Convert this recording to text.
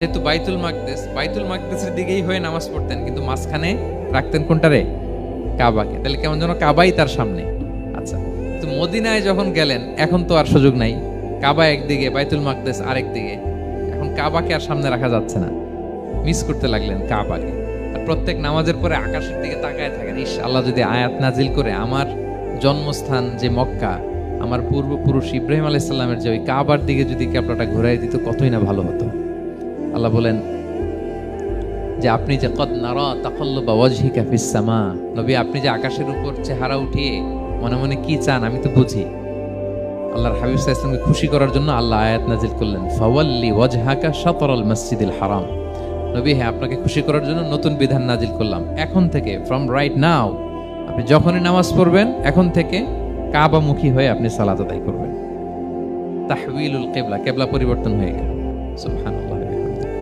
যেহেতু বাইতুল মাকদেসের দিকেই হয়ে নামাজ পড়তেন, কিন্তু মাঝখানে রাখতেন কোনটারে? কাবাকে। তাহলে কেমন যেন কাবাই তার সামনে। আচ্ছা, তো মদিনায় যখন গেলেন এখন তো আর সুযোগ নাই, কাবা একদিকে, বাইতুল মাকদেস আরেক দিকে, এখন কাবাকে আর সামনে রাখা যাচ্ছে না, মিস করতে লাগলেন কাবাকে। আর প্রত্যেক নামাজের পরে আকাশের দিকে তাকায় থাকেন, ইস আল্লাহ যদি আয়াত নাজিল করে আমার জন্মস্থান যে মক্কা, আমার পূর্বপুরুষ ইব্রাহিম আলাইহিস সালামের যে ওই কাবার দিকে যদি ক্যাবলাটা ঘুরাই দিত কতই না ভালো হতো। আল্লাহ বলেন যে আপনি যে কদ নারা তাকাল্লুবা ওয়াজহিকা ফিস সামা, নবী আপনি যে আকাশের উপর চেহারা উঠিয়ে মনে মনে কি চান আমি তো বুঝি। আল্লাহর হাবিব সাল্লাল্লাহু আলাইহি ওয়াসাল্লামকে খুশি করার জন্য আল্লাহ আয়াত নাজিল করলেন, ফাওয়াল্লি ওয়াজহাকা শাতরাল মসজিদিল হারাম। নবী হ্যাঁ, আপনাকে খুশি করার জন্য নতুন বিধান নাজিল করলাম, এখন থেকে ফ্রম রাইট নাও আপনি যখনই নামাজ পড়বেন এখন থেকে কাবামুখী হয়ে আপনি সালাত আদায় করবেন। তাহওয়িলুল কিবলা, কিবলা পরিবর্তন হয়ে গেল। সুবহানাল্লাহ।